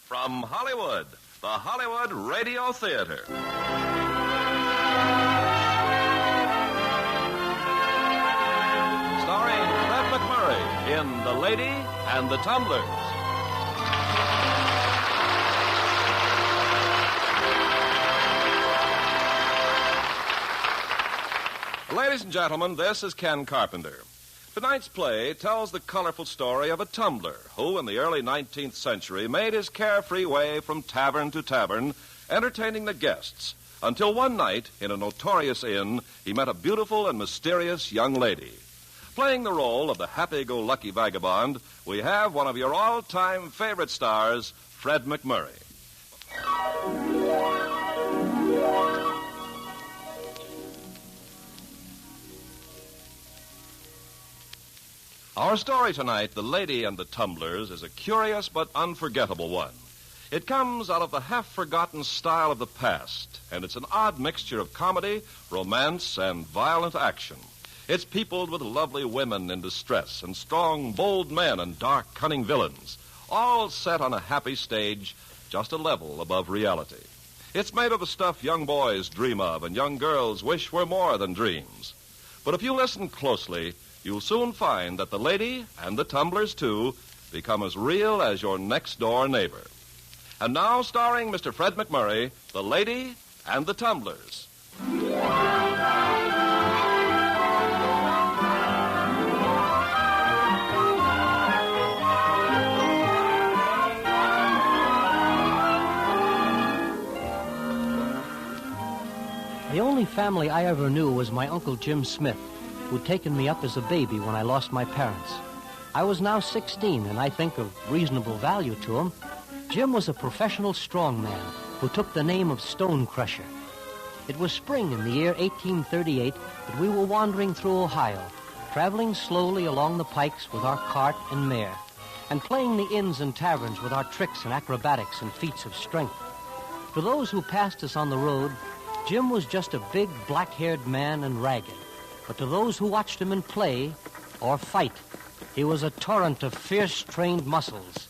From Hollywood, the Hollywood Radio Theater. Starring Fred McMurray in The Lady and the Tumblers. Ladies and gentlemen, this is Ken Carpenter. Tonight's play tells the colorful story of a tumbler who, in the early 19th century, made his carefree way from tavern to tavern, entertaining the guests, until one night, in a notorious inn, he met a beautiful and mysterious young lady. Playing the role of the happy-go-lucky vagabond, we have one of your all-time favorite stars, Fred McMurray. Our story tonight, The Lady and the Tumblers, is a curious but unforgettable one. It comes out of the half-forgotten style of the past, and it's an odd mixture of comedy, romance, and violent action. It's peopled with lovely women in distress and strong, bold men and dark, cunning villains, all set on a happy stage just a level above reality. It's made of the stuff young boys dream of and young girls wish were more than dreams. But if you listen closely, you'll soon find that The Lady and the Tumblers, too, become as real as your next-door neighbor. And now, starring Mr. Fred McMurray, The Lady and the Tumblers. The only family I ever knew was my Uncle Jim Smith, who'd taken me up as a baby when I lost my parents. I was now 16, and I think of reasonable value to him. Jim was a professional strongman who took the name of Stone Crusher. It was spring in the year 1838 that we were wandering through Ohio, traveling slowly along the pikes with our cart and mare, and playing the inns and taverns with our tricks and acrobatics and feats of strength. To those who passed us on the road, Jim was just a big, black-haired man and ragged. But to those who watched him in play or fight, he was a torrent of fierce, trained muscles.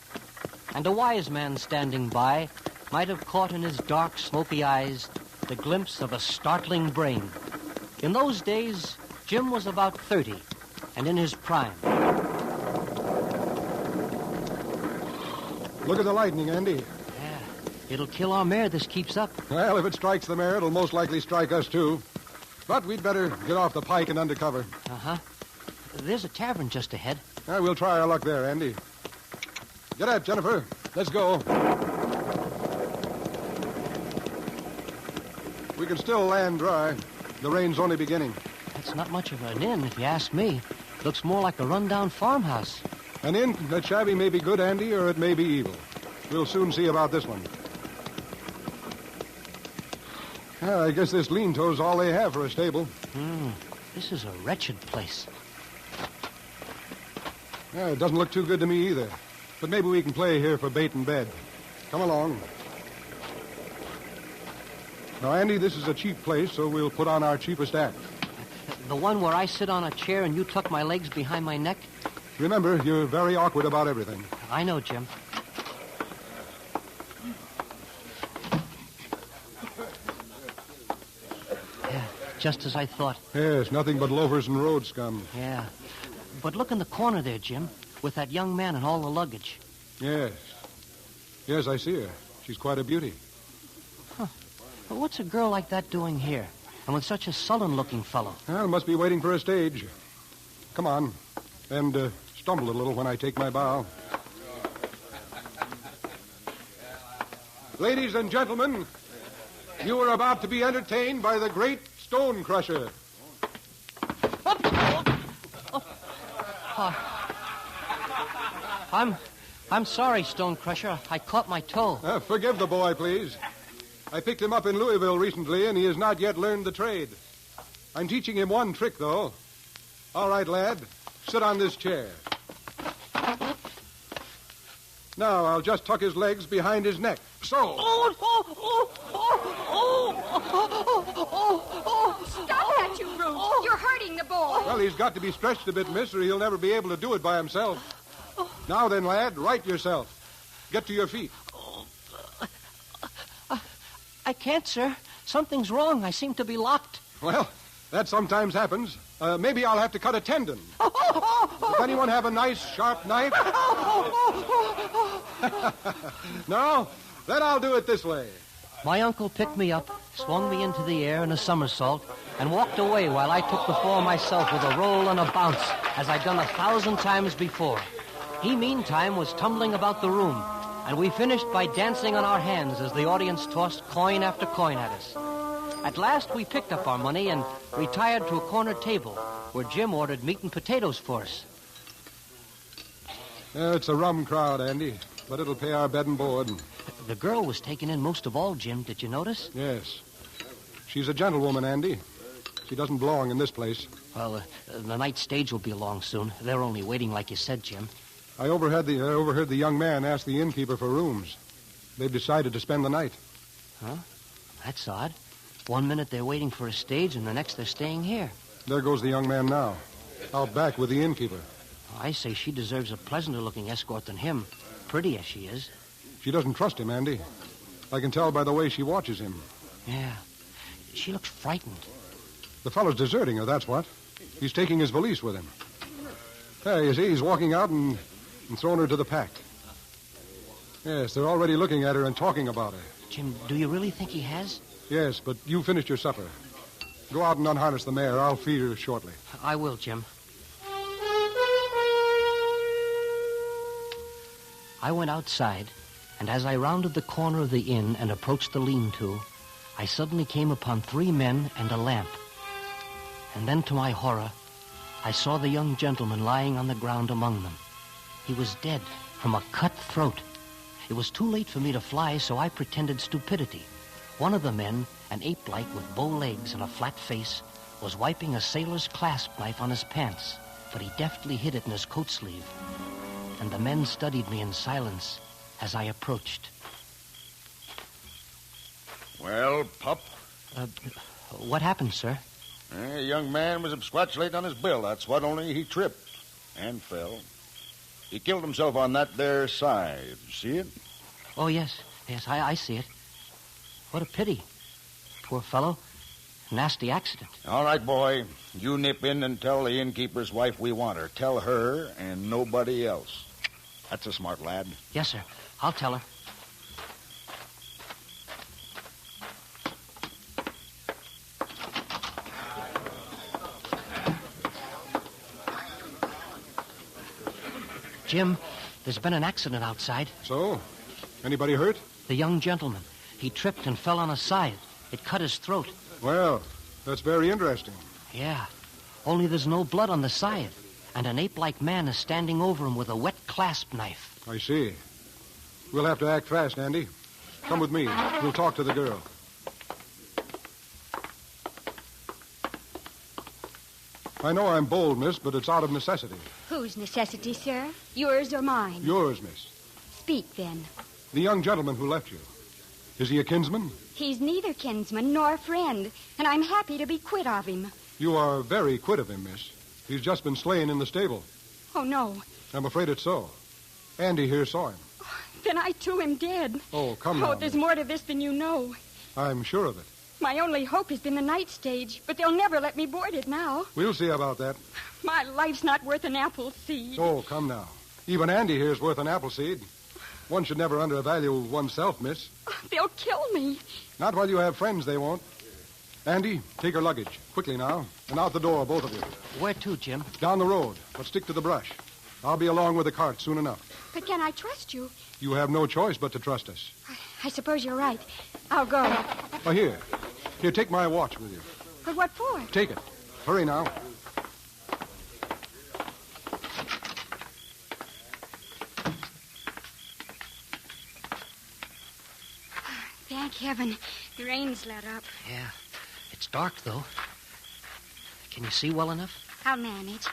And a wise man standing by might have caught in his dark, smoky eyes the glimpse of a startling brain. In those days, Jim was about 30 and in his prime. Look at the lightning, Andy. Yeah, it'll kill our mare this keeps up. Well, if it strikes the mare, it'll most likely strike us, too. But we'd better get off the pike and under cover. Uh-huh. There's a tavern just ahead. We'll try our luck there, Andy. Get up, Jennifer. Let's go. We can still land dry. The rain's only beginning. That's not much of an inn, if you ask me. Looks more like a rundown farmhouse. An inn that shabby may be good, Andy, or it may be evil. We'll soon see about this one. I guess this lean-to's all they have for a stable. This is a wretched place. It doesn't look too good to me either. But maybe we can play here for bait and bed. Come along. Now, Andy, this is a cheap place, so we'll put on our cheapest act. The one where I sit on a chair and you tuck my legs behind my neck? Remember, you're very awkward about everything. I know, Jim. Just as I thought. Yes, nothing but loafers and road scum. Yeah. But look in the corner there, Jim, with that young man and all the luggage. Yes. Yes, I see her. She's quite a beauty. Huh. But what's a girl like that doing here? And with such a sullen-looking fellow? Well, must be waiting for a stage. Come on. And stumble a little when I take my bow. Ladies and gentlemen, you are about to be entertained by the great Stone Crusher. I'm sorry, Stone Crusher. I caught my toe. Forgive the boy, please. I picked him up in Louisville recently, and he has not yet learned the trade. I'm teaching him one trick, though. All right, lad. Sit on this chair. Now, I'll just tuck his legs behind his neck. So. Stop that, you brute. You're hurting the boy. Well, he's got to be stretched a bit, miss, or he'll never be able to do it by himself. Now then, lad, right yourself. Get to your feet. I can't, sir. Something's wrong. I seem to be locked. Well, that sometimes happens. Maybe I'll have to cut a tendon. Does anyone have a nice, sharp knife? No? Then I'll do it this way. My uncle picked me up, swung me into the air in a somersault, and walked away while I took the fall myself with a roll and a bounce, as I'd done 1,000 times before. He, meantime, was tumbling about the room, and we finished by dancing on our hands as the audience tossed coin after coin at us. At last, we picked up our money and retired to a corner table where Jim ordered meat and potatoes for us. It's a rum crowd, Andy, but it'll pay our bed and board. The girl was taken in most of all, Jim. Did you notice? Yes. She's a gentlewoman, Andy. She doesn't belong in this place. Well, the night stage will be along soon. They're only waiting, like you said, Jim. I overheard the young man ask the innkeeper for rooms. They've decided to spend the night. Huh? That's odd. 1 minute they're waiting for a stage, and the next they're staying here. There goes the young man now, out back with the innkeeper. I say she deserves a pleasanter-looking escort than him, pretty as she is. She doesn't trust him, Andy. I can tell by the way she watches him. Yeah. She looks frightened. The fellow's deserting her, that's what. He's taking his valise with him. There, you see, he's walking out and throwing her to the pack. Yes, they're already looking at her and talking about her. Jim, do you really think he has? Yes, but you finished your supper. Go out and unharness the mare. I'll feed her shortly. I will, Jim. I went outside, and as I rounded the corner of the inn and approached the lean-to, I suddenly came upon 3 men and a lamp. And then, to my horror, I saw the young gentleman lying on the ground among them. He was dead from a cut throat. It was too late for me to fly, so I pretended stupidity. One of the men, an ape-like with bow legs and a flat face, was wiping a sailor's clasp knife on his pants, but he deftly hid it in his coat sleeve. And the men studied me in silence as I approached. Well, pup? What happened, sir? A young man was absquatulating on his bill, that's what, only he tripped and fell. He killed himself on that there side. See it? Oh, yes. Yes, I see it. What a pity. Poor fellow. Nasty accident. All right, boy. You nip in and tell the innkeeper's wife we want her. Tell her and nobody else. That's a smart lad. Yes, sir. I'll tell her. Jim, there's been an accident outside. So? Anybody hurt? The young gentleman. He tripped and fell on his side. It cut his throat. Well, that's very interesting. Yeah. Only there's no blood on the side. And an ape-like man is standing over him with a wet clasp knife. I see. We'll have to act fast, Andy. Come with me. We'll talk to the girl. I know I'm bold, miss, but it's out of necessity. Whose necessity, sir? Yours or mine? Yours, miss. Speak, then. The young gentleman who left you. Is he a kinsman? He's neither kinsman nor friend, and I'm happy to be quit of him. You are very quit of him, miss. He's just been slain in the stable. Oh, no. I'm afraid it's so. Andy here saw him. Then I, too, am dead. Oh, come now. Oh, there's more to this than you know. I'm sure of it. My only hope has been the night stage, but they'll never let me board it now. We'll see about that. My life's not worth an apple seed. Oh, come now. Even Andy here's worth an apple seed. One should never undervalue oneself, miss. They'll kill me. Not while you have friends, they won't. Andy, take her luggage. Quickly now. And out the door, both of you. Where to, Jim? Down the road, but stick to the brush. I'll be along with the cart soon enough. But can I trust you? You have no choice but to trust us. I suppose you're right. I'll go. Oh, here. Here, take my watch with you. But what for? Take it. Hurry now. Thank heaven. The rain's let up. Yeah. It's dark, though. Can you see well enough? I'll manage.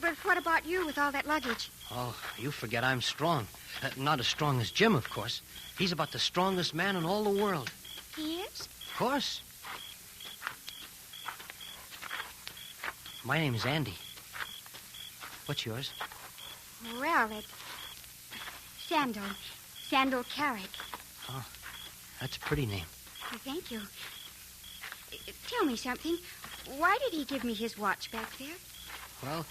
But what about you with all that luggage? Oh, you forget I'm strong. Not as strong as Jim, of course. He's about the strongest man in all the world. He is? Of course. My name is Andy. What's yours? Well, it's Sandal Carrick. Oh, that's a pretty name. Oh, thank you. Tell me something. Why did he give me his watch back there? Well,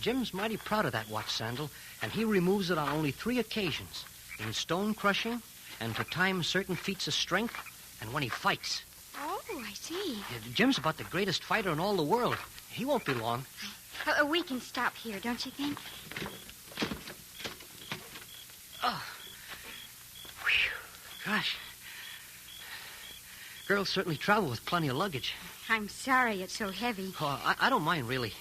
Jim's mighty proud of that watch, Sandal, and he removes it on only 3 occasions. In stone crushing, and to time certain feats of strength, and when he fights. Oh, I see. Jim's about the greatest fighter in all the world. He won't be long. We can stop here, don't you think? Oh. Whew. Gosh. Girls certainly travel with plenty of luggage. I'm sorry it's so heavy. Oh, I don't mind, really.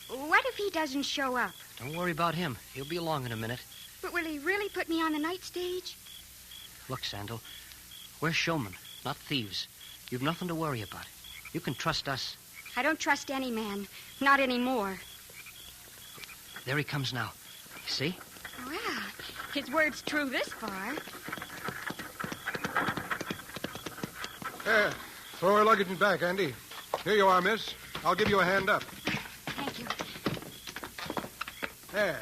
What if he doesn't show up? Don't worry about him. He'll be along in a minute. But will he really put me on the night stage? Look, Sandal, we're showmen, not thieves. You've nothing to worry about. You can trust us. I don't trust any man. Not anymore. There he comes now. You see? Well, his word's true this far. Throw her luggage in back, Andy. Here you are, miss. I'll give you a hand up. Thank you. There.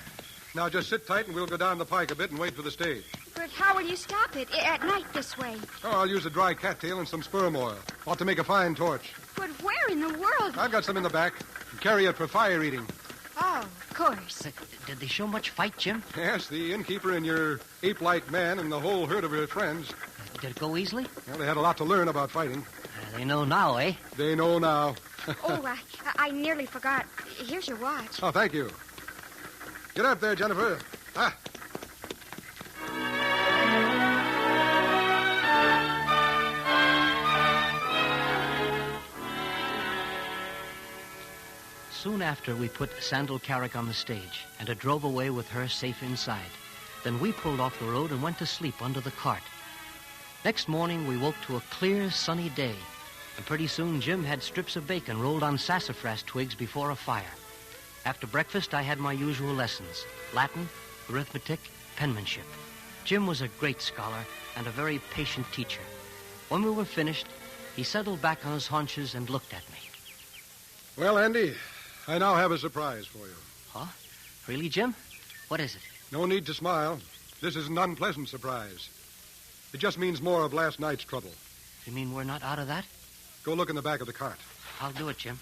Now just sit tight and we'll go down the pike a bit and wait for the stage. But how will you stop it at night this way? Oh, I'll use a dry cattail and some sperm oil. Ought to make a fine torch. But where in the world? I've got some in the back. Carry it for fire eating. Oh, of course. Did they show much fight, Jim? Yes, the innkeeper and your ape-like man and the whole herd of her friends. Did it go easily? Well, they had a lot to learn about fighting. They know now, eh? They know now. Oh, I nearly forgot. Here's your watch. Oh, thank you. Get up there, Jennifer. Ah. Soon after, we put Sandal Carrick on the stage, and it drove away with her safe inside. Then we pulled off the road and went to sleep under the cart. Next morning, we woke to a clear, sunny day, and pretty soon Jim had strips of bacon rolled on sassafras twigs before a fire. After breakfast, I had my usual lessons: Latin, arithmetic, penmanship. Jim was a great scholar and a very patient teacher. When we were finished, he settled back on his haunches and looked at me. Well, Andy, I now have a surprise for you. Huh? Really, Jim? What is it? No need to smile. This is an unpleasant surprise. It just means more of last night's trouble. You mean we're not out of that? Go look in the back of the cart. I'll do it, Jim.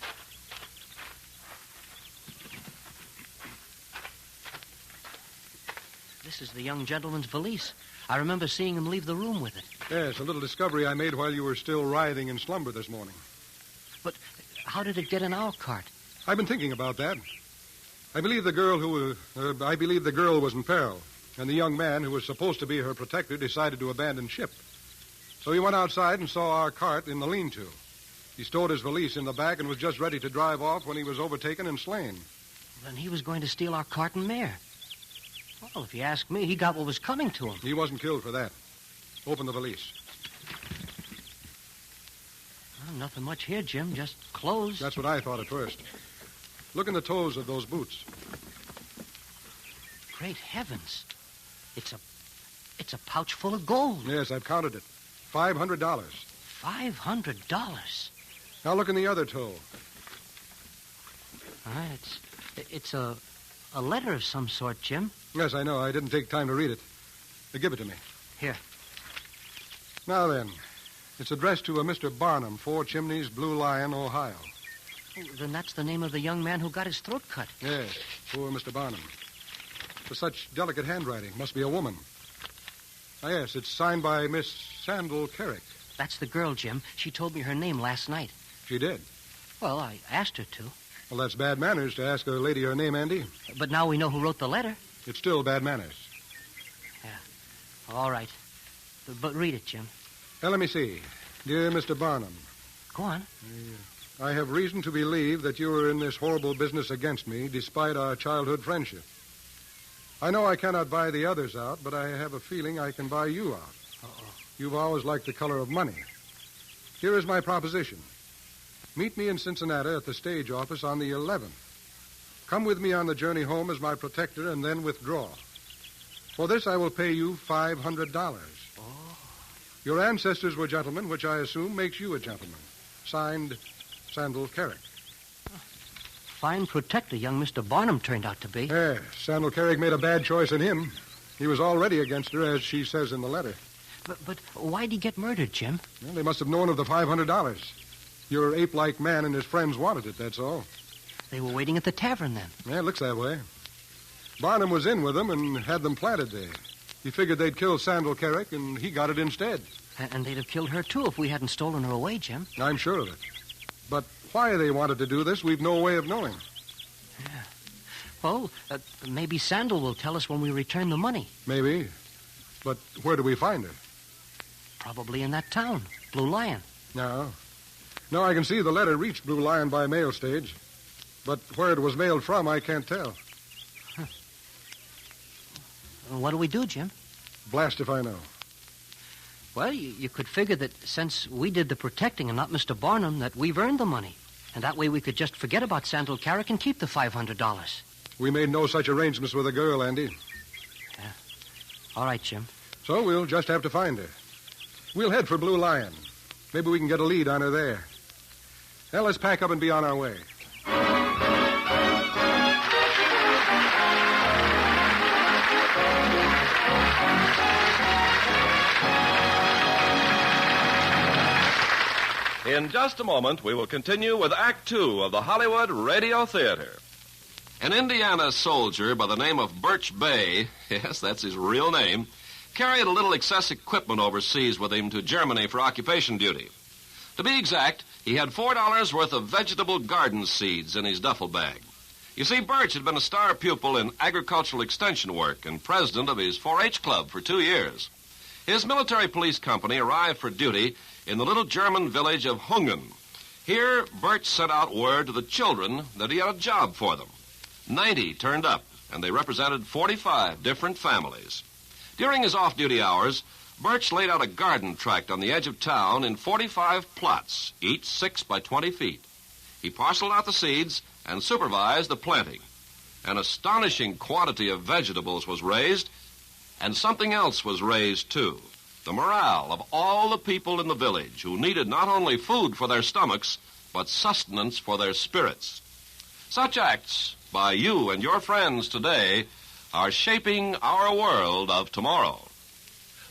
This is the young gentleman's valise. I remember seeing him leave the room with it. Yes, a little discovery I made while you were still writhing in slumber this morning. But how did it get in our cart? I've been thinking about that. I believe the girl was in peril, and the young man who was supposed to be her protector decided to abandon ship. So he went outside and saw our cart in the lean-to. He stowed his valise in the back and was just ready to drive off when he was overtaken and slain. Then he was going to steal our cart and mare. Well, if you ask me, he got what was coming to him. He wasn't killed for that. Open the valise. Well, nothing much here, Jim. Just clothes. That's what I thought at first. Look in the toes of those boots. Great heavens. It's a pouch full of gold. Yes, I've counted it. $500. $500? Now look in the other toe. It's a letter of some sort, Jim. Yes, I know. I didn't take time to read it. Give it to me. Here. Now then, it's addressed to a Mr. Barnum, 4 Chimneys, Blue Lion, Ohio. Oh, then that's the name of the young man who got his throat cut. Yes, poor Mr. Barnum. For such delicate handwriting, must be a woman. Ah, yes, it's signed by Miss Sandal Carrick. That's the girl, Jim. She told me her name last night. She did? Well, I asked her to. Well, that's bad manners to ask a lady her name, Andy. But now we know who wrote the letter. It's still bad manners. Yeah. All right. But read it, Jim. Now, let me see. Dear Mr. Barnum. Go on. I have reason to believe that you are in this horrible business against me, despite our childhood friendship. I know I cannot buy the others out, but I have a feeling I can buy you out. Uh-oh. You've always liked the color of money. Here is my proposition. Meet me in Cincinnati at the stage office on the 11th. Come with me on the journey home as my protector and then withdraw. For this, I will pay you $500. Oh. Your ancestors were gentlemen, which I assume makes you a gentleman. Signed, Sandal Carrick. Fine protector young Mr. Barnum turned out to be. Yes, Sandal Carrick made a bad choice in him. He was already against her, as she says in the letter. But why'd he get murdered, Jim? Well, they must have known of the $500. Your ape-like man and his friends wanted it, that's all. They were waiting at the tavern, then. Yeah, it looks that way. Barnum was in with them and had them planted there. He figured they'd kill Sandal Carrick, and he got it instead. And they'd have killed her, too, if we hadn't stolen her away, Jim. I'm sure of it. But why they wanted to do this, we've no way of knowing. Yeah. Well, maybe Sandal will tell us when we return the money. Maybe. But where do we find her? Probably in that town, Blue Lion. No, I can see the letter reached Blue Lion by mail stage. But where it was mailed from, I can't tell. Huh. What do we do, Jim? Blast if I know. Well, you could figure that since we did the protecting and not Mr. Barnum, that we've earned the money. And that way we could just forget about Sandal Carrick and keep the $500. We made no such arrangements with the girl, Andy. Yeah. All right, Jim. So we'll just have to find her. We'll head for Blue Lion. Maybe we can get a lead on her there. Now, let's pack up and be on our way. In just a moment, we will continue with Act Two of the Hollywood Radio Theater. An Indiana soldier by the name of Birch Bay, yes, that's his real name, carried a little excess equipment overseas with him to Germany for occupation duty. To be exact, he had $4 worth of vegetable garden seeds in his duffel bag. You see, Birch had been a star pupil in agricultural extension work and president of his 4-H club for 2 years. His military police company arrived for duty in the little German village of Hungen. Here, Birch sent out word to the children that he had a job for them. 90 turned up, and they represented 45 different families. During his off-duty hours, Birch laid out a garden tract on the edge of town in 45 plots, each 6 by 20 feet. He parceled out the seeds and supervised the planting. An astonishing quantity of vegetables was raised, and something else was raised, too. The morale of all the people in the village who needed not only food for their stomachs, but sustenance for their spirits. Such acts by you and your friends today are shaping our world of tomorrow.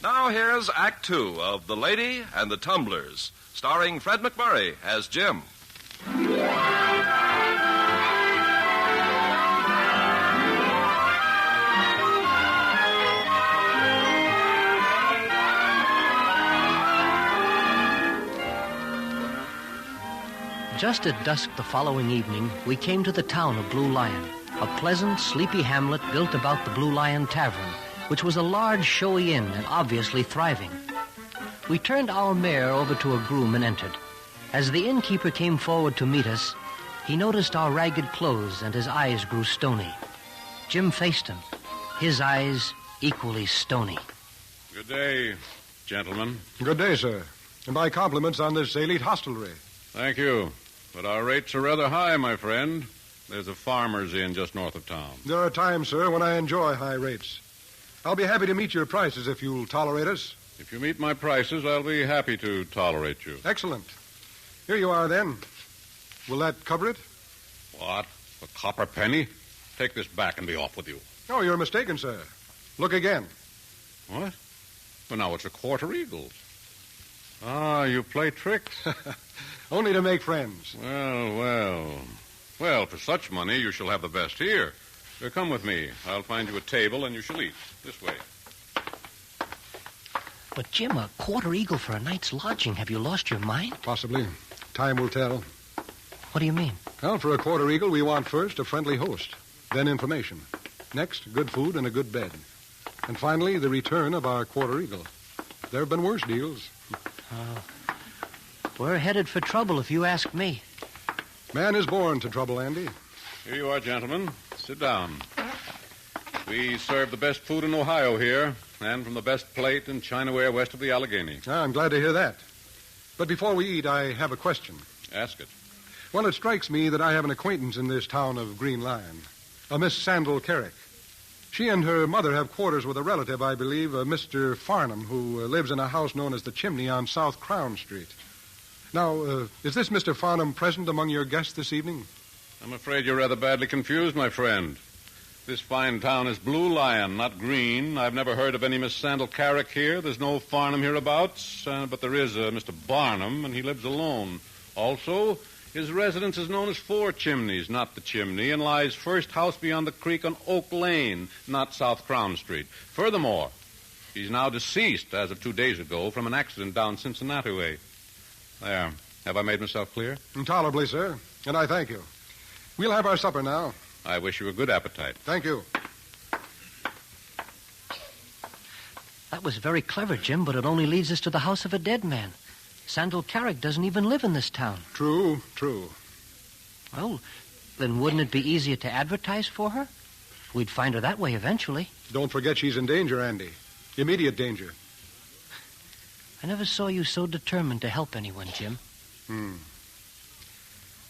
Now here's Act Two of The Lady and the Tumblers, starring Fred McMurray as Jim. Just at dusk the following evening, we came to the town of Blue Lion, a pleasant, sleepy hamlet built about the Blue Lion Tavern, which was a large, showy inn and obviously thriving. We turned our mare over to a groom and entered. As the innkeeper came forward to meet us, he noticed our ragged clothes and his eyes grew stony. Jim faced him, his eyes equally stony. Good day, gentlemen. Good day, sir. And my compliments on this elite hostelry. Thank you. But our rates are rather high, my friend. There's a farmer's inn just north of town. There are times, sir, when I enjoy high rates. I'll be happy to meet your prices if you'll tolerate us. If you meet my prices, I'll be happy to tolerate you. Excellent. Here you are, then. Will that cover it? What? A copper penny? Take this back and be off with you. Oh, you're mistaken, sir. Look again. What? Well, now it's a quarter eagles. Ah, you play tricks. Only to make friends. Well, for such money, you shall have the best here. Come with me. I'll find you a table, and you shall eat. This way. But, Jim, a quarter eagle for a night's lodging. Have you lost your mind? Possibly. Time will tell. What do you mean? Well, for a quarter eagle, we want first a friendly host, then information. Next, good food and a good bed. And finally, the return of our quarter eagle. There have been worse deals. We're headed for trouble, if you ask me. Man is born to trouble, Andy. Here you are, gentlemen. Sit down. We serve the best food in Ohio here, and from the best plate and chinaware west of the Allegheny. I'm glad to hear that. But before we eat, I have a question. Ask it. Well, it strikes me that I have an acquaintance in this town of Green Lion, a Miss Sandal Carrick. She and her mother have quarters with a relative, I believe, a Mr. Farnham, who lives in a house known as the Chimney on South Crown Street. Now, is this Mr. Farnham present among your guests this evening? I'm afraid you're rather badly confused, my friend. This fine town is Blue Lion, not Green. I've never heard of any Miss Sandal Carrick here. There's no Farnham hereabouts, but there is Mr. Barnum, and he lives alone. Also, his residence is known as Four Chimneys, not the Chimney, and lies first house beyond the creek on Oak Lane, not South Crown Street. Furthermore, he's now deceased as of 2 days ago from an accident down Cincinnati way. There. Have I made myself clear? Intolerably, sir, and I thank you. We'll have our supper now. I wish you a good appetite. Thank you. That was very clever, Jim, but it only leads us to the house of a dead man. Sandal Carrick doesn't even live in this town. True. Well, then wouldn't it be easier to advertise for her? We'd find her that way eventually. Don't forget she's in danger, Andy. Immediate danger. I never saw you so determined to help anyone, Jim.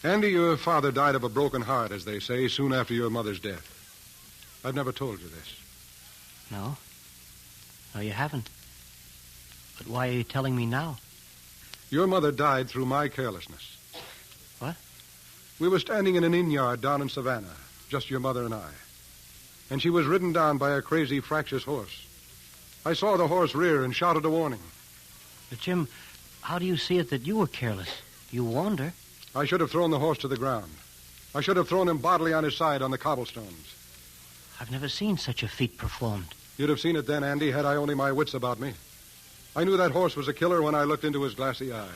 Andy, your father died of a broken heart, as they say, soon after your mother's death. I've never told you this. No, you haven't. But why are you telling me now? Your mother died through my carelessness. What? We were standing in an inn yard down in Savannah, just your mother and I. And she was ridden down by a crazy, fractious horse. I saw the horse rear and shouted a warning. But, Jim, how do you see it that you were careless? You warned her. I should have thrown the horse to the ground. I should have thrown him bodily on his side on the cobblestones. I've never seen such a feat performed. You'd have seen it then, Andy, had I only my wits about me. I knew that horse was a killer when I looked into his glassy eye.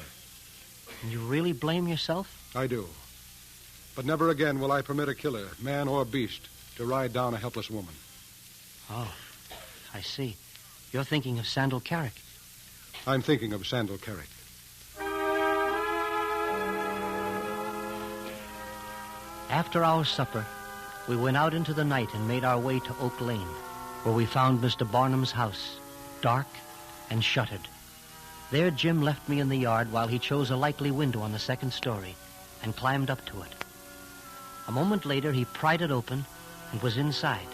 And you really blame yourself? I do. But never again will I permit a killer, man or beast, to ride down a helpless woman. Oh, I see. You're thinking of Sandal Carrick. I'm thinking of Sandal Carrick. After our supper, we went out into the night and made our way to Oak Lane, where we found Mr. Barnum's house, dark and shuttered. There Jim left me in the yard while he chose a likely window on the second story and climbed up to it. A moment later, he pried it open and was inside.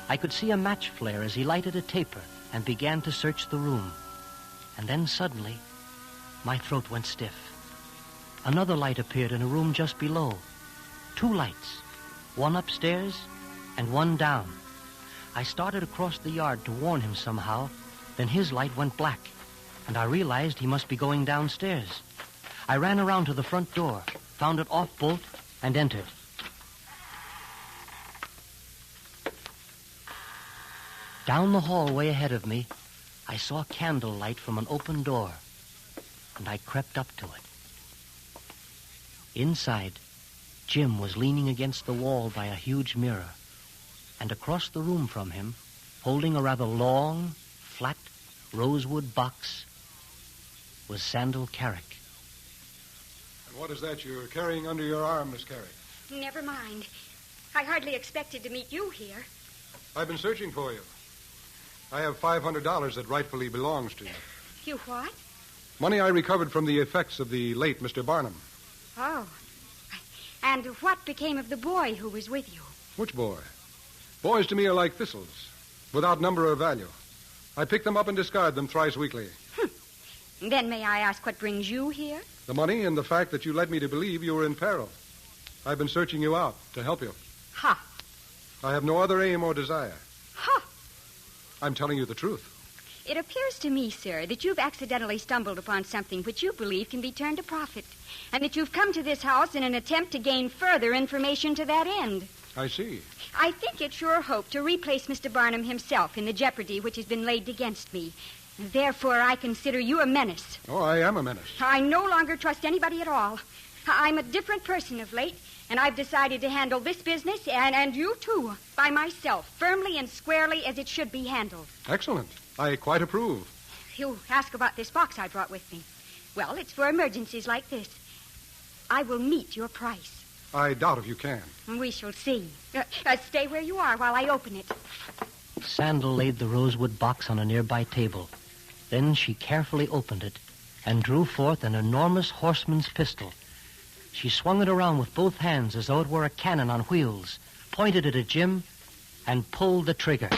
I could see a match flare as he lighted a taper and began to search the room. And then suddenly, my throat went stiff. Another light appeared in a room just below. 2 lights, one upstairs and one down. I started across the yard to warn him somehow. Then his light went black, and I realized he must be going downstairs. I ran around to the front door, found it off bolt, and entered. Down the hallway ahead of me, I saw candlelight from an open door, and I crept up to it. Inside, Jim was leaning against the wall by a huge mirror, and across the room from him, holding a rather long, flat rosewood box, was Sandal Carrick. And what is that you're carrying under your arm, Miss Carrick? Never mind. I hardly expected to meet you here. I've been searching for you. I have $500 that rightfully belongs to you. You what? Money I recovered from the effects of the late Mr. Barnum. Oh. And what became of the boy who was with you? Which boy? Boys to me are like thistles, without number or value. I pick them up and discard them thrice weekly. Then may I ask what brings you here? The money and the fact that you led me to believe you were in peril. I've been searching you out to help you. Ha! I have no other aim or desire. Ha! I'm telling you the truth. It appears to me, sir, that you've accidentally stumbled upon something which you believe can be turned to profit, and that you've come to this house in an attempt to gain further information to that end. I see. I think it's your hope to replace Mr. Barnum himself in the jeopardy which has been laid against me. Therefore, I consider you a menace. Oh, I am a menace. I no longer trust anybody at all. I'm a different person of late, and I've decided to handle this business, and you too, by myself, firmly and squarely as it should be handled. Excellent. I quite approve. You ask about this box I brought with me. Well, it's for emergencies like this. I will meet your price. I doubt if you can. We shall see. Stay where you are while I open it. Sandal laid the rosewood box on a nearby table. Then she carefully opened it and drew forth an enormous horseman's pistol. She swung it around with both hands as though it were a cannon on wheels, pointed it at Jim, and pulled the trigger.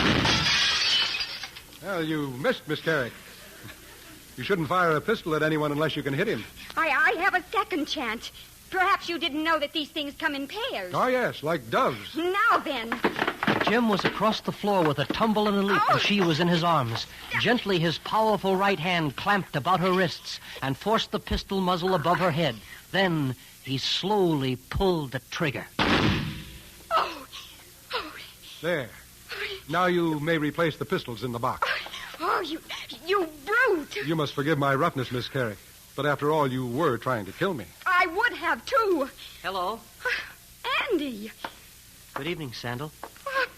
Well, you missed, Miss Carrick. You shouldn't fire a pistol at anyone unless you can hit him. I have a second chance. Perhaps you didn't know that these things come in pairs. Oh, yes, like doves. Now then. Jim was across the floor with a tumble and a leap, and she was in his arms. Gently, his powerful right hand clamped about her wrists and forced the pistol muzzle above her head. Then he slowly pulled the trigger. There. Now you may replace the pistols in the box. Oh, you brute. You must forgive my roughness, Miss Carrick. But after all, you were trying to kill me. I would have, too. Hello. Andy. Good evening, Sandal.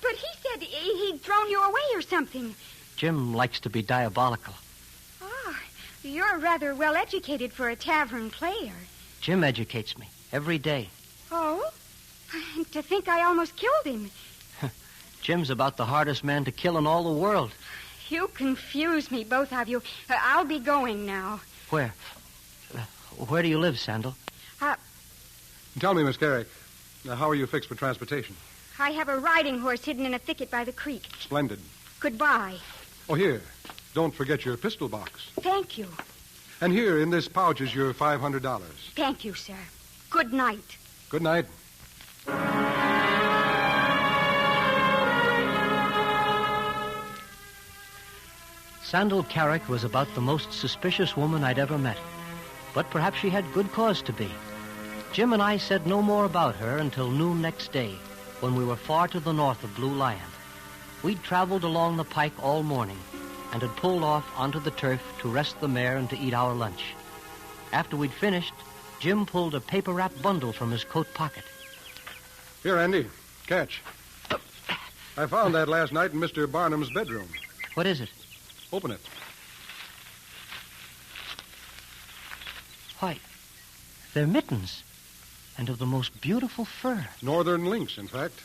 But he said he'd thrown you away or something. Jim likes to be diabolical. Oh, you're rather well educated for a tavern player. Jim educates me every day. Oh? To think I almost killed him. Jim's about the hardest man to kill in all the world. You confuse me, both of you. I'll be going now. Where? Where do you live, Sandal? Tell me, Miss Carrick, how are you fixed for transportation? I have a riding horse hidden in a thicket by the creek. Splendid. Goodbye. Oh, here. Don't forget your pistol box. Thank you. And here, in this pouch, is your $500. Thank you, sir. Good night. Good night. Sandal Carrick was about the most suspicious woman I'd ever met. But perhaps she had good cause to be. Jim and I said no more about her until noon next day, when we were far to the north of Blue Lion. We'd traveled along the pike all morning and had pulled off onto the turf to rest the mare and to eat our lunch. After we'd finished, Jim pulled a paper-wrapped bundle from his coat pocket. Here, Andy. Catch. I found that last night in Mr. Barnum's bedroom. What is it? Open it. Why, they're mittens, and of the most beautiful fur. Northern lynx, in fact.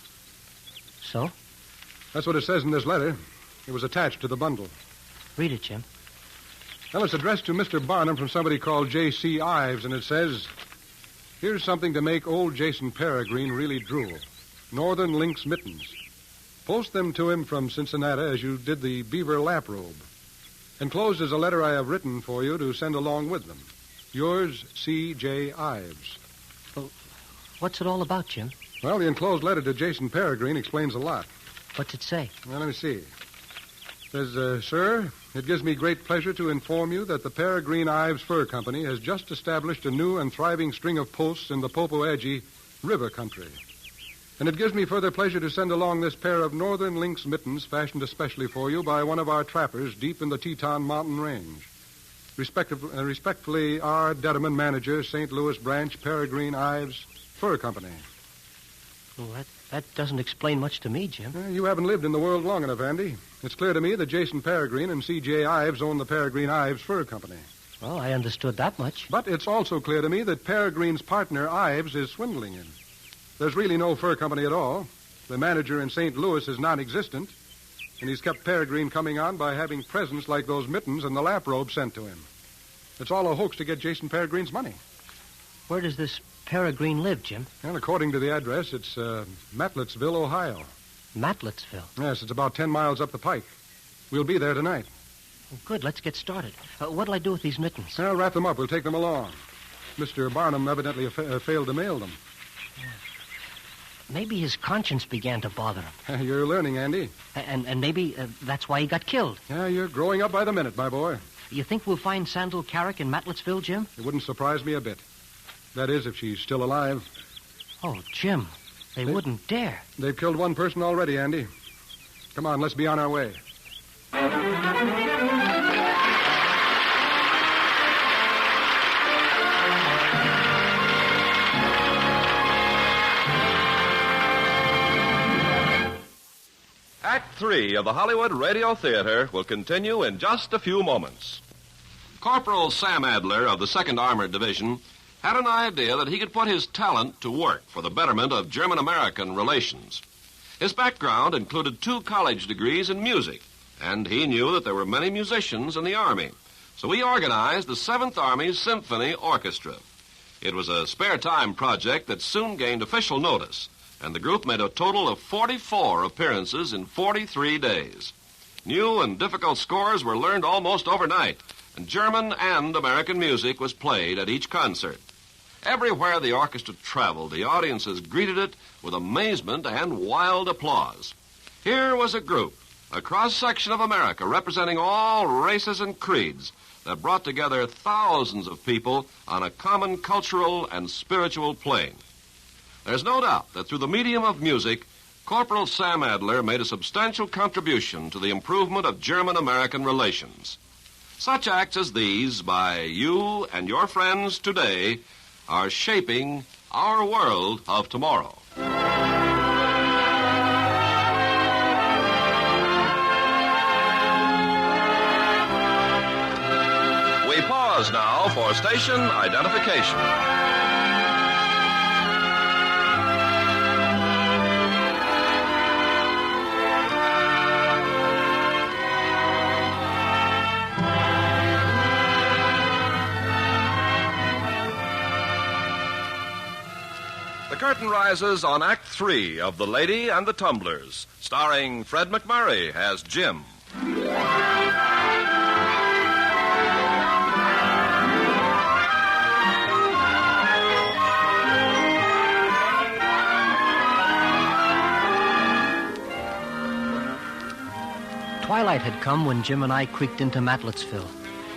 So? That's what it says in this letter. It was attached to the bundle. Read it, Jim. Well, it's addressed to Mr. Barnum from somebody called J.C. Ives, and it says, "Here's something to make old Jason Peregrine really drool. Northern lynx mittens. Post them to him from Cincinnati as you did the beaver lap robe. Enclosed is a letter I have written for you to send along with them. Yours, C.J. Ives." Well, what's it all about, Jim? Well, the enclosed letter to Jason Peregrine explains a lot. What's it say? Well, let me see. It says, "Sir, it gives me great pleasure to inform you that the Peregrine Ives Fur Company has just established a new and thriving string of posts in the Popoadgie River country. And it gives me further pleasure to send along this pair of northern lynx mittens fashioned especially for you by one of our trappers deep in the Teton Mountain Range. Respectfully, R. Detterman, Manager, St. Louis Branch, Peregrine Ives Fur Company." Well, that doesn't explain much to me, Jim. You haven't lived in the world long enough, Andy. It's clear to me that Jason Peregrine and C.J. Ives own the Peregrine Ives Fur Company. Well, I understood that much. But it's also clear to me that Peregrine's partner, Ives, is swindling him. There's really no fur company at all. The manager in St. Louis is non-existent, and he's kept Peregrine coming on by having presents like those mittens and the lap robe sent to him. It's all a hoax to get Jason Peregrine's money. Where does this Peregrine live, Jim? Well, according to the address, it's Matletsville, Ohio. Matletsville? Yes, it's about 10 miles up the pike. We'll be there tonight. Well, good. Let's get started. What'll I do with these mittens? I'll wrap them up. We'll take them along. Mr. Barnum evidently failed to mail them. Maybe his conscience began to bother him. You're learning, Andy. And maybe that's why he got killed. Yeah, you're growing up by the minute, my boy. You think we'll find Sandal Carrick in Matletsville, Jim? It wouldn't surprise me a bit. That is, if she's still alive. Oh, Jim, they wouldn't dare. They've killed one person already, Andy. Come on, let's be on our way. Act 3 of the Hollywood Radio Theater will continue in just a few moments. Corporal Sam Adler of the 2nd Armored Division had an idea that he could put his talent to work for the betterment of German-American relations. His background included 2 college degrees in music, and he knew that there were many musicians in the Army. So he organized the 7th Army's Symphony Orchestra. It was a spare-time project that soon gained official notice, and the group made a total of 44 appearances in 43 days. New and difficult scores were learned almost overnight, and German and American music was played at each concert. Everywhere the orchestra traveled, the audiences greeted it with amazement and wild applause. Here was a group, a cross-section of America representing all races and creeds that brought together thousands of people on a common cultural and spiritual plane. There's no doubt that through the medium of music, Corporal Sam Adler made a substantial contribution to the improvement of German-American relations. Such acts as these by you and your friends today are shaping our world of tomorrow. We pause now for station identification. The curtain rises on Act 3 of The Lady and the Tumblers, starring Fred McMurray as Jim. Twilight had come when Jim and I creaked into Matlettsville.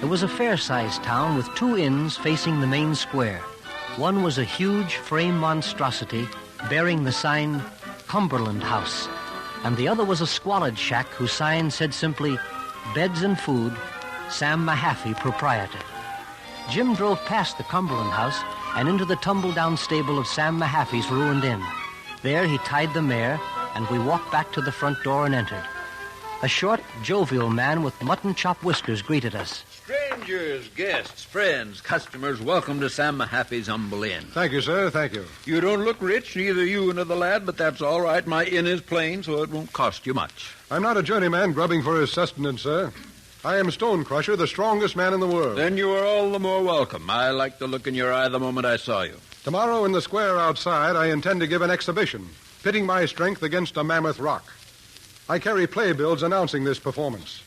It was a fair-sized town with 2 inns facing the main square. One was a huge frame monstrosity bearing the sign Cumberland House, and the other was a squalid shack whose sign said simply, Beds and Food, Sam Mahaffey, Proprietor. Jim drove past the Cumberland House and into the tumble-down stable of Sam Mahaffey's ruined inn. There he tied the mare, and we walked back to the front door and entered. A short, jovial man with mutton-chop whiskers greeted us. Strangers, guests, friends, customers, welcome to Sam Mahaffey's humble inn. Thank you, sir. Thank you. You don't look rich, neither you nor the lad, but that's all right. My inn is plain, so it won't cost you much. I'm not a journeyman grubbing for his sustenance, sir. I am Stonecrusher, the strongest man in the world. Then you are all the more welcome. I liked the look in your eye the moment I saw you. Tomorrow in the square outside, I intend to give an exhibition, pitting my strength against a mammoth rock. I carry playbills announcing this performance.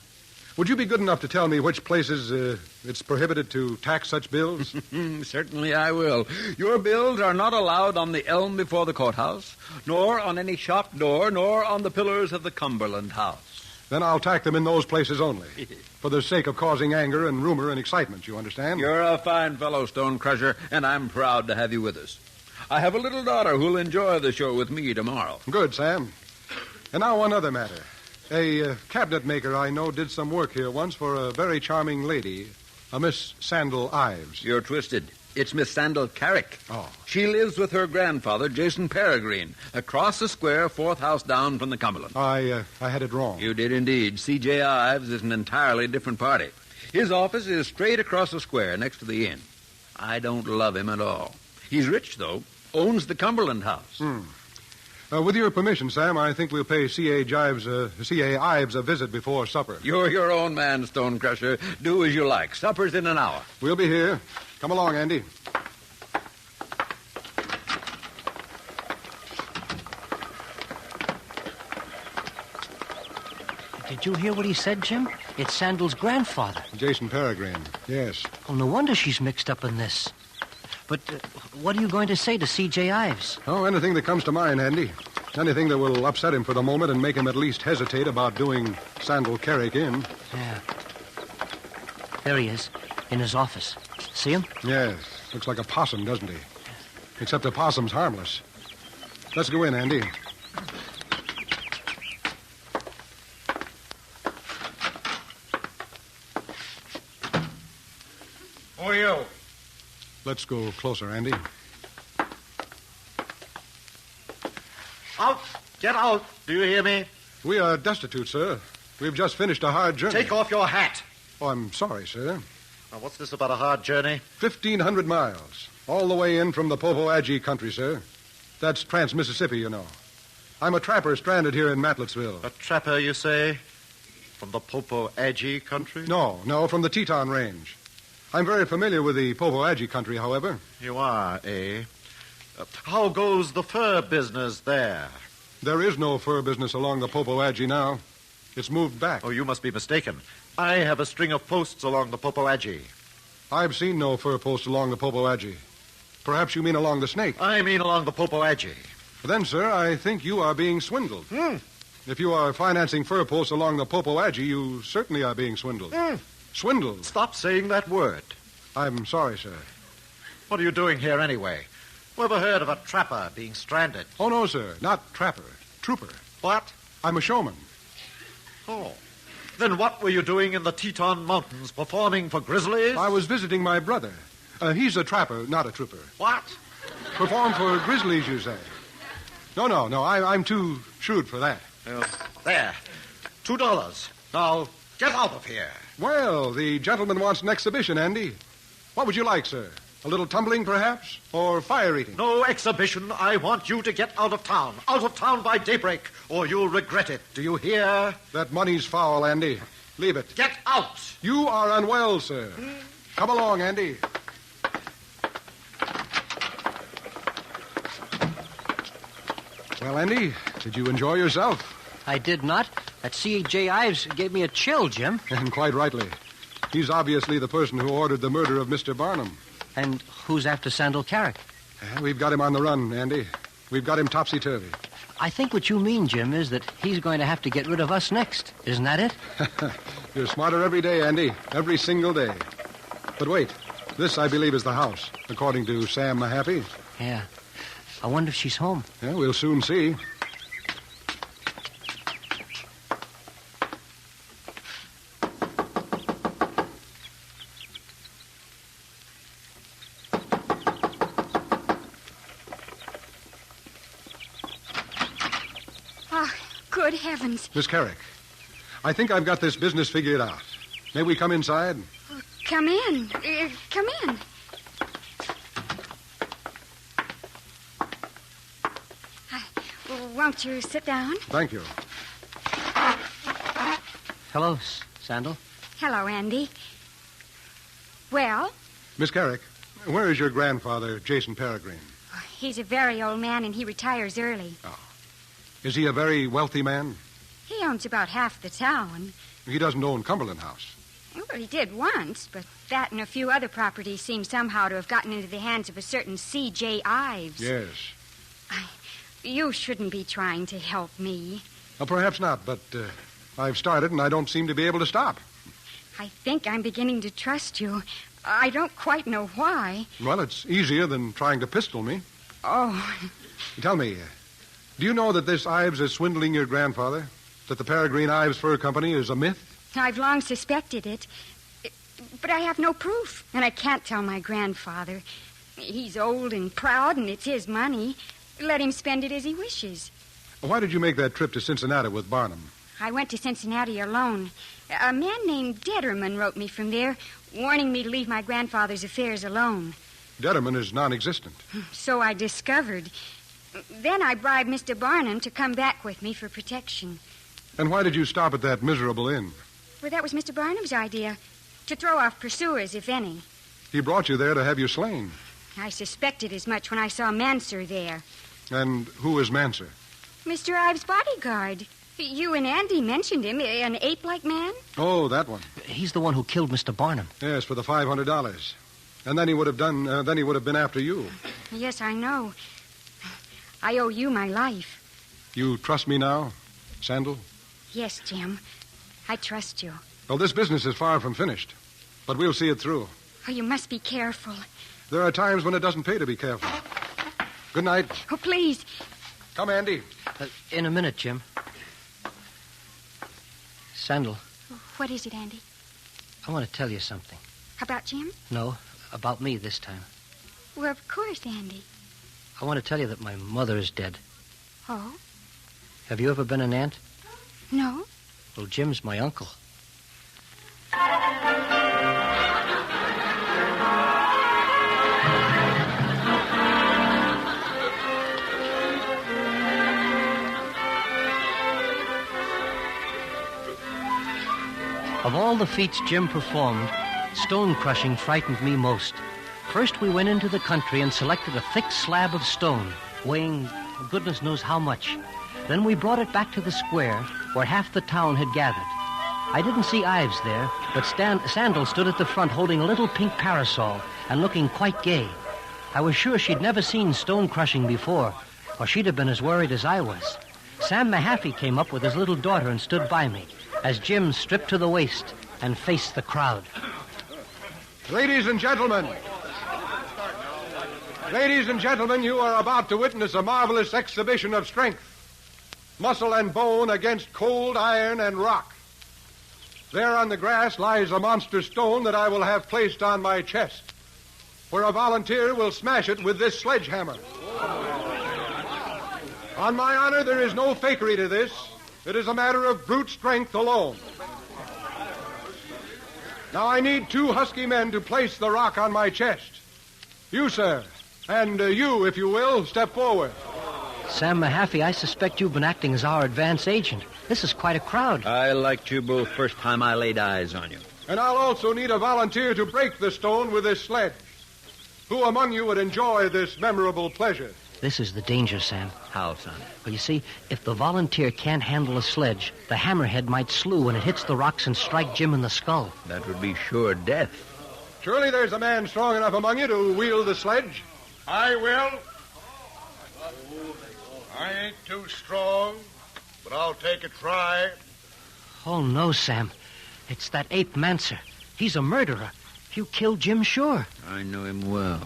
Would you be good enough to tell me which places it's prohibited to tax such bills? Certainly I will. Your bills are not allowed on the elm before the courthouse, nor on any shop door, nor on the pillars of the Cumberland House. Then I'll tack them in those places only, for the sake of causing anger and rumor and excitement, you understand? You're a fine fellow, Stonecrusher, and I'm proud to have you with us. I have a little daughter who'll enjoy the show with me tomorrow. Good, Sam. And now one other matter. A cabinet maker I know did some work here once for a very charming lady, a Miss Sandal Ives. You're twisted. It's Miss Sandal Carrick. Oh. She lives with her grandfather, Jason Peregrine, across the square, 4th house down from the Cumberland. I had it wrong. You did indeed. C.J. Ives is an entirely different party. His office is straight across the square next to the inn. I don't love him at all. He's rich, though. Owns the Cumberland House. With your permission, Sam, I think we'll pay C.A. Ives a visit before supper. You're your own man, Stonecrusher. Do as you like. Supper's in an hour. We'll be here. Come along, Andy. Did you hear what he said, Jim? It's Sandal's grandfather. Jason Peregrine, yes. Oh, no wonder she's mixed up in this. But what are you going to say to C.J. Ives? Oh, anything that comes to mind, Andy. Anything that will upset him for the moment and make him at least hesitate about doing Sandal Carrick in. Yeah. There he is, in his office. See him? Yes. Looks like a possum, doesn't he? Except a possum's harmless. Let's go in, Andy. Who are you? Let's go closer, Andy. Out! Get out! Do you hear me? We are destitute, sir. We've just finished a hard journey. Take off your hat. Oh, I'm sorry, sir. Now, what's this about a hard journey? 1,500 miles. All the way in from the Popo Agie country, sir. That's Trans-Mississippi, you know. I'm a trapper stranded here in Matlettsville. A trapper, you say? From the Popo Agie country? No, from the Teton Range. I'm very familiar with the Popo Agie country, however. You are, eh? How goes the fur business there? There is no fur business along the Popo Agie now. It's moved back. Oh, you must be mistaken. I have a string of posts along the Popo Agie. I've seen no fur posts along the Popo Agie. Perhaps you mean along the Snake. I mean along the Popo Agie. Then, sir, I think you are being swindled. If you are financing fur posts along the Popoadgy, you certainly are being swindled. Swindled? Stop saying that word. I'm sorry, sir. What are you doing here anyway? Ever heard of a trapper being stranded? Oh, no, sir. Not trapper. Trooper. What? I'm a showman. Oh. Then what were you doing in the Teton Mountains, performing for grizzlies? I was visiting my brother. He's a trapper, not a trooper. What? Perform for grizzlies, you say? No. I'm too shrewd for that. There. $2. Now, get out of here. Well, the gentleman wants an exhibition, Andy. What would you like, sir? A little tumbling, perhaps? Or fire eating? No exhibition. I want you to get out of town. Out of town by daybreak, or you'll regret it. Do you hear? That money's foul, Andy. Leave it. Get out! You are unwell, sir. Come along, Andy. Well, Andy, did you enjoy yourself? I did not. That C.J. Ives gave me a chill, Jim. And quite rightly. He's obviously the person who ordered the murder of Mr. Barnum. And who's after Sandal Carrick? We've got him on the run, Andy. We've got him topsy-turvy. I think what you mean, Jim, is that he's going to have to get rid of us next. Isn't that it? You're smarter every day, Andy. Every single day. But wait. This, I believe, is the house, according to Sam Mahaffey. Yeah. I wonder if she's home. Yeah, we'll soon see. Good heavens. Miss Carrick, I think I've got this business figured out. May we come inside? Come in. Come in. Won't you sit down? Thank you. Hello, Sandal. Hello, Andy. Well? Miss Carrick, where is your grandfather, Jason Peregrine? He's a very old man, and he retires early. Oh. Is he a very wealthy man? He owns about half the town. He doesn't own Cumberland House. Well, he did once, but that and a few other properties seem somehow to have gotten into the hands of a certain C.J. Ives. Yes. You shouldn't be trying to help me. Well, perhaps not, but I've started, and I don't seem to be able to stop. I think I'm beginning to trust you. I don't quite know why. Well, it's easier than trying to pistol me. Oh. Tell me, do you know that this Ives is swindling your grandfather? That the Peregrine Ives Fur Company is a myth? I've long suspected it. But I have no proof, and I can't tell my grandfather. He's old and proud, and it's his money. Let him spend it as he wishes. Why did you make that trip to Cincinnati with Barnum? I went to Cincinnati alone. A man named Detterman wrote me from there, warning me to leave my grandfather's affairs alone. Detterman is non-existent. So I discovered. Then I bribed Mr. Barnum to come back with me for protection. And why did you stop at that miserable inn? Well, that was Mr. Barnum's idea, to throw off pursuers, if any. He brought you there to have you slain. I suspected as much when I saw Manser there. And who is Manser? Mr. Ives' bodyguard. You and Andy mentioned him, an ape-like man. Oh, that one. He's the one who killed Mr. Barnum. Yes, for the $500. And then he would have been after you. Yes, I know. I owe you my life. You trust me now, Sandal? Yes, Jim. I trust you. Well, this business is far from finished, but we'll see it through. Oh, you must be careful. There are times when it doesn't pay to be careful. Good night. Oh, please. Come, Andy. In a minute, Jim. Sandal. What is it, Andy? I want to tell you something. About Jim? No, about me this time. Well, of course, Andy. I want to tell you that my mother is dead. Oh? Have you ever been an aunt? No. Well, Jim's my uncle. Of all the feats Jim performed, stone crushing frightened me most. First, we went into the country and selected a thick slab of stone, weighing goodness knows how much. Then we brought it back to the square where half the town had gathered. I didn't see Ives there, but Sandal stood at the front holding a little pink parasol and looking quite gay. I was sure she'd never seen stone crushing before, or she'd have been as worried as I was. Sam Mahaffey came up with his little daughter and stood by me as Jim stripped to the waist and faced the crowd. Ladies and gentlemen, you are about to witness a marvelous exhibition of strength. Muscle and bone against cold iron and rock. There on the grass lies a monster stone that I will have placed on my chest, where a volunteer will smash it with this sledgehammer. On my honor, there is no fakery to this. It is a matter of brute strength alone. Now I need 2 husky men to place the rock on my chest. You, sir, and you, if you will, step forward. Sam Mahaffey, I suspect you've been acting as our advance agent. This is quite a crowd. I liked you both first time I laid eyes on you. And I'll also need a volunteer to break the stone with this sledge. Who among you would enjoy this memorable pleasure? This is the danger, Sam. How, son? Well, you see, if the volunteer can't handle a sledge, the hammerhead might slew when it hits the rocks and strike Jim in the skull. That would be sure death. Surely there's a man strong enough among you to wield the sledge. I will. I ain't too strong, but I'll take a try. Oh, no, Sam. It's that ape Manser. He's a murderer. You killed Jim, sure. I know him well.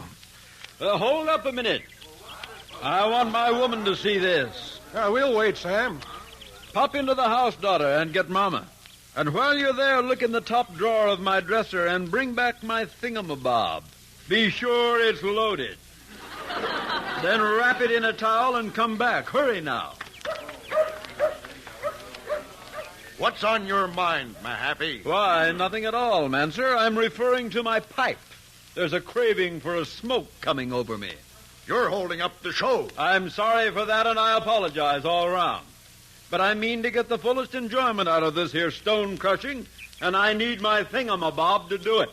Hold up a minute. I want my woman to see this. We'll wait, Sam. Pop into the house, daughter, and get Mama. And while you're there, look in the top drawer of my dresser and bring back my thingamabob. Be sure it's loaded. Then wrap it in a towel and come back. Hurry now. What's on your mind, Mahaffey? Why, nothing at all, Manser. I'm referring to my pipe. There's a craving for a smoke coming over me. You're holding up the show. I'm sorry for that, and I apologize all round. But I mean to get the fullest enjoyment out of this here stone crushing, and I need my thingamabob to do it.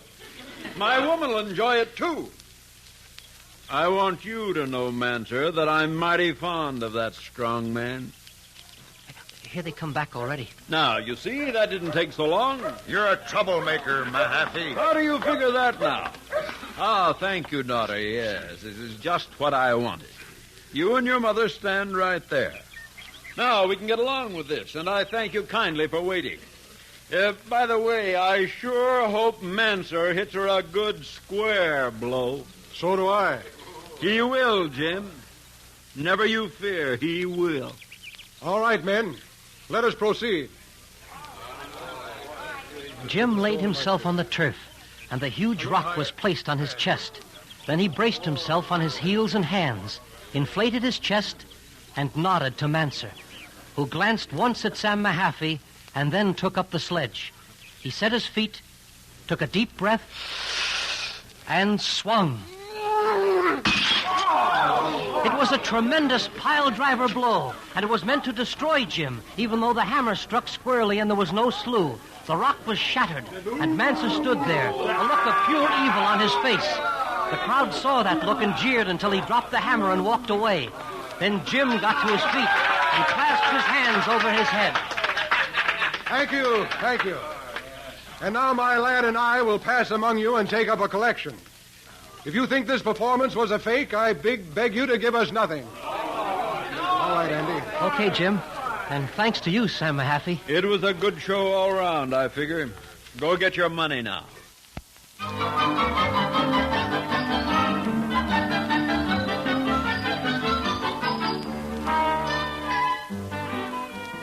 My woman will enjoy it, too. I want you to know, Manser, that I'm mighty fond of that strong man. Here they come back already. Now, you see, that didn't take so long. You're a troublemaker, Mahaffey. How do you figure that now? Ah, thank you, daughter, yes. This is just what I wanted. You and your mother stand right there. Now, we can get along with this, and I thank you kindly for waiting. By the way, I sure hope Manser hits her a good square blow. So do I. He will, Jim. Never you fear, he will. All right, men. Let us proceed. Jim laid himself on the turf, and the huge rock was placed on his chest. Then he braced himself on his heels and hands, inflated his chest, and nodded to Manser, who glanced once at Sam Mahaffey and then took up the sledge. He set his feet, took a deep breath, and swung. It was a tremendous pile-driver blow, and it was meant to destroy Jim, even though the hammer struck squarely and there was no slew. The rock was shattered, and Manser stood there, a look of pure evil on his face. The crowd saw that look and jeered until he dropped the hammer and walked away. Then Jim got to his feet and clasped his hands over his head. Thank you. And now my lad and I will pass among you and take up a collection. If you think this performance was a fake, I beg you to give us nothing. All right, Andy. Okay, Jim. And thanks to you, Sam Mahaffey. It was a good show all round, I figure. Go get your money now.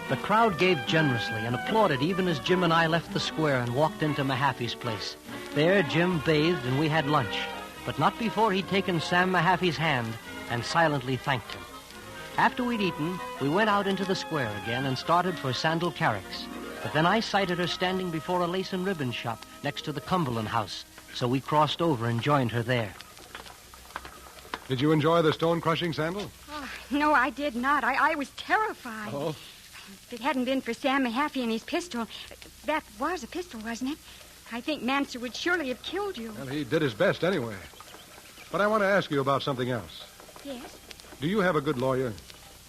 The crowd gave generously and applauded even as Jim and I left the square and walked into Mahaffey's place. There, Jim bathed and we had lunch, but not before he'd taken Sam Mahaffey's hand and silently thanked him. After we'd eaten, we went out into the square again and started for Sandal Carrick's. But then I sighted her standing before a lace and ribbon shop next to the Cumberland house, so we crossed over and joined her there. Did you enjoy the stone crushing, Sandal? Oh, no, I did not. I was terrified. Oh? If it hadn't been for Sam Mahaffey and his pistol, that was a pistol, wasn't it? I think Manser would surely have killed you. Well, he did his best anyway. But I want to ask you about something else. Yes? Do you have a good lawyer?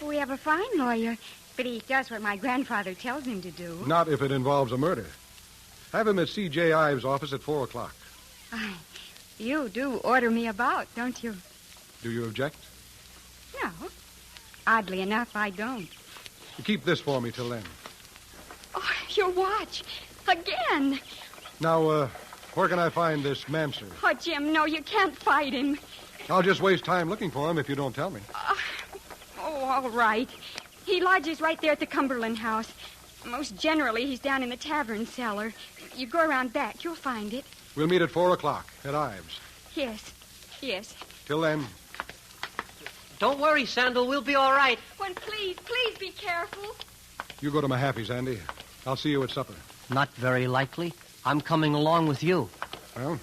We have a fine lawyer, but he does what my grandfather tells him to do. Not if it involves a murder. Have him at C.J. Ives' office at 4 o'clock. You do order me about, don't you? Do you object? No. Oddly enough, I don't. Keep this for me till then. Oh, your watch. Again. Now, where can I find this Manser? Oh, Jim, no, you can't fight him. I'll just waste time looking for him if you don't tell me. All right. He lodges right there at the Cumberland house. Most generally, he's down in the tavern cellar. You go around back, you'll find it. We'll meet at 4 o'clock at Ives. Yes. Till then. Don't worry, Sandal. We'll be all right. Well, please be careful. You go to Mahaffey's, Andy. I'll see you at supper. Not very likely. I'm coming along with you. Well,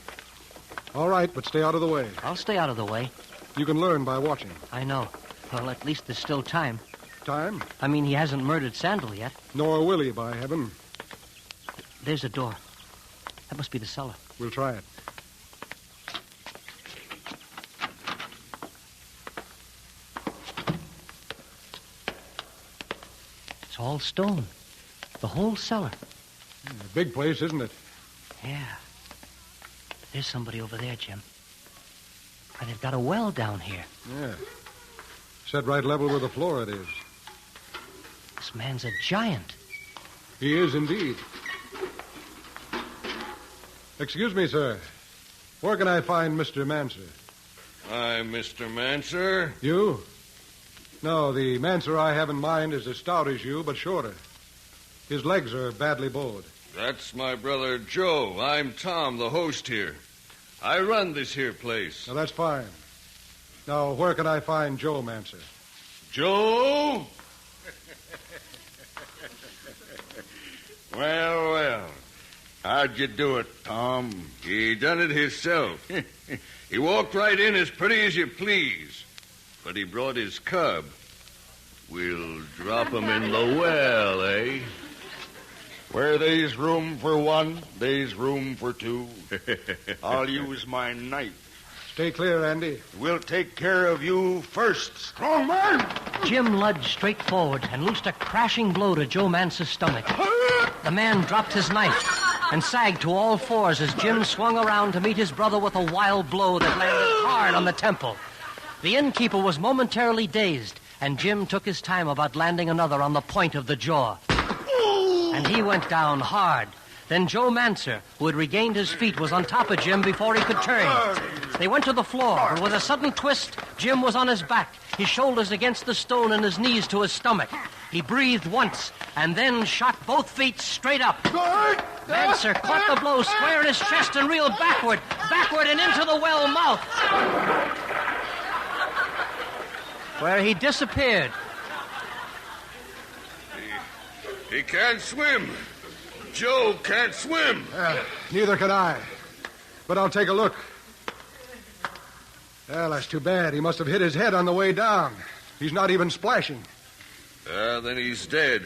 all right, but stay out of the way. I'll stay out of the way. You can learn by watching. I know. Well, at least there's still time. Time? I mean, he hasn't murdered Sandal yet. Nor will he, by heaven. There's a door. That must be the cellar. We'll try it. It's all stone. The whole cellar. A big place, isn't it? Yeah. There's somebody over there, Jim. And they've got a well down here. Yeah. Set right level with the floor it is. This man's a giant. He is indeed. Excuse me, sir. Where can I find Mr. Manser? I'm Mr. Manser. You? No, the Manser I have in mind is as stout as you, but shorter. His legs are badly bowed. That's my brother Joe. I'm Tom, the host here. I run this here place. Now, that's fine. Now, where can I find Joe Manser? Joe? Well. How'd you do it, Tom? He done it himself. He walked right in as pretty as you please. But he brought his cub. We'll drop him in the well, eh? Where there's room for one, there's room for two. I'll use my knife. Stay clear, Andy. We'll take care of you first, strong man. Jim lunged straight forward and loosed a crashing blow to Joe Manser's stomach. The man dropped his knife and sagged to all fours as Jim swung around to meet his brother with a wild blow that landed hard on the temple. The innkeeper was momentarily dazed, and Jim took his time about landing another on the point of the jaw. And he went down hard. Then Joe Manser, who had regained his feet, was on top of Jim before he could turn. They went to the floor, but with a sudden twist, Jim was on his back, his shoulders against the stone and his knees to his stomach. He breathed once, and then shot both feet straight up. Manser caught the blow square in his chest and reeled backward and into the well mouth, where he disappeared. He can't swim. Joe can't swim. Neither can I. But I'll take a look. Well, that's too bad. He must have hit his head on the way down. He's not even splashing. Then he's dead.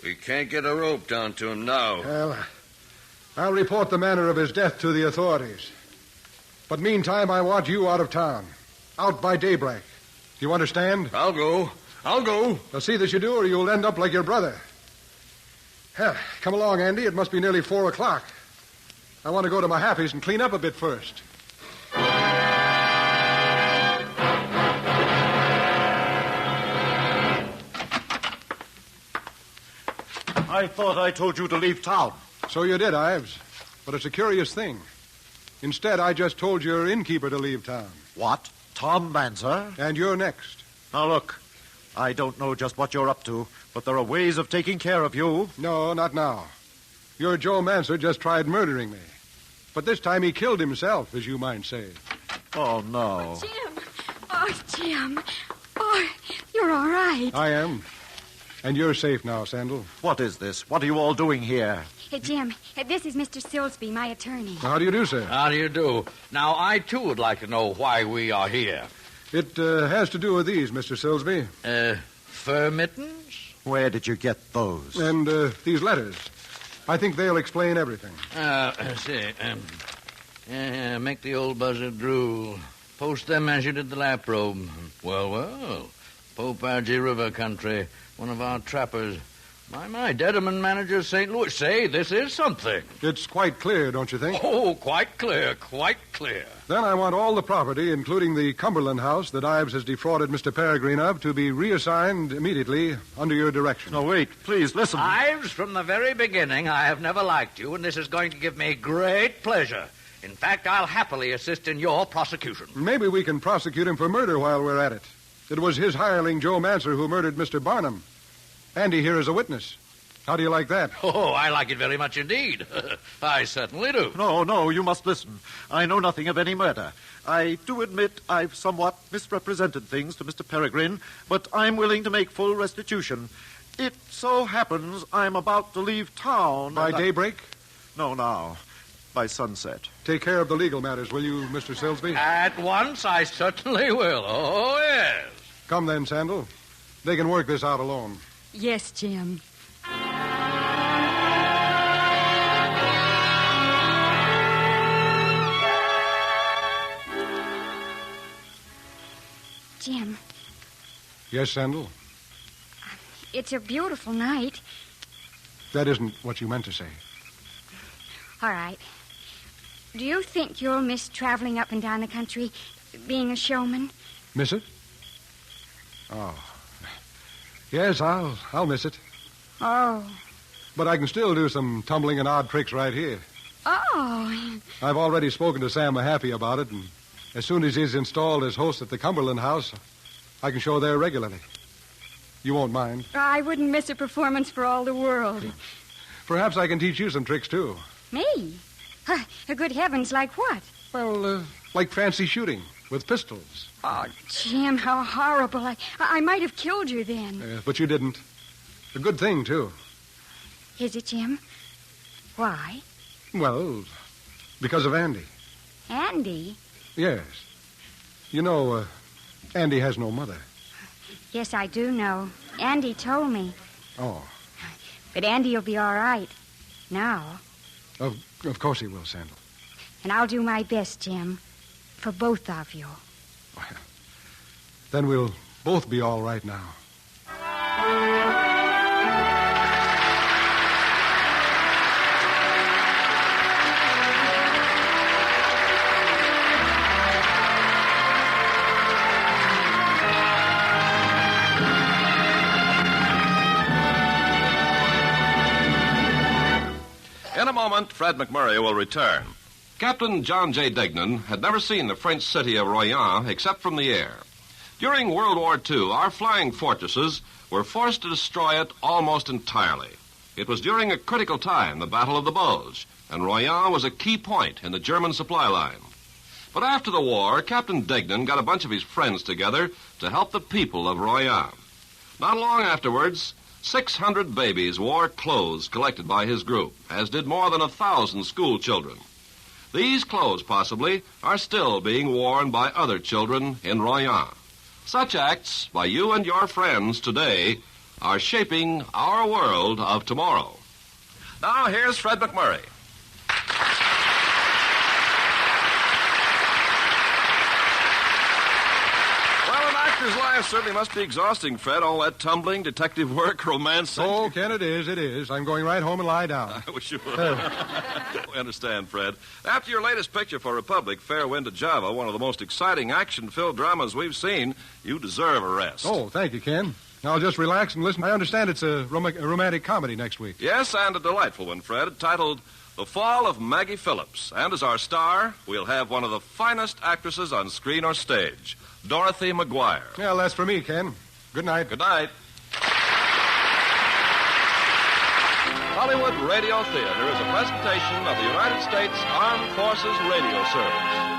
We can't get a rope down to him now. Well, I'll report the manner of his death to the authorities. But meantime, I want you out of town. Out by daybreak. Do you understand? I'll go. Now see that you do, or you'll end up like your brother. Come along, Andy. It must be nearly 4 o'clock. I want to go to Mahaffey's and clean up a bit first. I thought I told you to leave town. So you did, Ives. But it's a curious thing. Instead, I just told your innkeeper to leave town. What? Tom Manser? And you're next. Now, look, I don't know just what you're up to, but there are ways of taking care of you. No, not now. Your Joe Manser just tried murdering me. But this time he killed himself, as you might say. Oh, no. Jim. Oh, you're all right. I am. And you're safe now, Sandal. What is this? What are you all doing here? Hey, Jim, this is Mr. Silsby, my attorney. How do you do, sir? How do you do? Now, I, too, would like to know why we are here. It has to do with these, Mr. Silsby. Fur mittens? Where did you get those? And these letters. I think they'll explain everything. Let's see. Make the old buzzard drool. Post them as you did the lap robe. Well. Pope Algie River country. One of our trappers. My Deadman manager St. Louis say this is something. It's quite clear, don't you think? Oh, quite clear, quite clear. Then I want all the property, including the Cumberland house that Ives has defrauded Mr. Peregrine of, to be reassigned immediately under your direction. No, wait, please, listen. Ives, from the very beginning, I have never liked you, and this is going to give me great pleasure. In fact, I'll happily assist in your prosecution. Maybe we can prosecute him for murder while we're at it. It was his hireling, Joe Manser, who murdered Mr. Barnum. Andy here is a witness. How do you like that? Oh, I like it very much indeed. I certainly do. No, you must listen. I know nothing of any murder. I do admit I've somewhat misrepresented things to Mr. Peregrine, but I'm willing to make full restitution. It so happens I'm about to leave town. By daybreak? No, now. By sunset. Take care of the legal matters, will you, Mr. Silsby? At once, I certainly will. Oh, yes. Come then, Sandal. They can work this out alone. Yes, Jim. Jim. Yes, Sandal? It's a beautiful night. That isn't what you meant to say. All right. Do you think you'll miss traveling up and down the country, being a showman? Miss it? Oh. Yes, I'll miss it. Oh. But I can still do some tumbling and odd tricks right here. Oh. I've already spoken to Sam Mahaffey about it, and as soon as he's installed as host at the Cumberland house, I can show there regularly. You won't mind. I wouldn't miss a performance for all the world. Perhaps I can teach you some tricks, too. Me? Good heavens, like what? Well, like fancy shooting with pistols. Oh, Jim, how horrible. I might have killed you then. But you didn't. A good thing, too. Is it, Jim? Why? Well, because of Andy. Andy? Yes. You know, Andy has no mother. Yes, I do know. Andy told me. Oh. But Andy will be all right. Now. Of course he will, Sandal. And I'll do my best, Jim. For both of you. Well, then we'll both be all right now. In a moment, Fred McMurray will return. Captain John J. Dignan had never seen the French city of Royan except from the air. During World War II, our flying fortresses were forced to destroy it almost entirely. It was during a critical time, the Battle of the Bulge, and Royan was a key point in the German supply line. But after the war, Captain Dignan got a bunch of his friends together to help the people of Royan. Not long afterwards, 600 babies wore clothes collected by his group, as did more than 1,000 school children. These clothes, possibly, are still being worn by other children in Royan. Such acts by you and your friends today are shaping our world of tomorrow. Now, here's Fred McMurray. Well, an actor's life certainly must be exhausting, Fred. All that tumbling, detective work, romance. Oh, Ken, it is. I'm going right home and lie down. I wish you would. I understand, Fred. After your latest picture for Republic, Fair Wind to Java, one of the most exciting action-filled dramas we've seen, you deserve a rest. Oh, thank you, Ken. Now just relax and listen. I understand it's a romantic comedy next week. Yes, and a delightful one, Fred, titled The Fall of Maggie Phillips. And as our star, we'll have one of the finest actresses on screen or stage, Dorothy McGuire. Well, that's for me, Ken. Good night. Good night. Hollywood Radio Theater is a presentation of the United States Armed Forces Radio Service.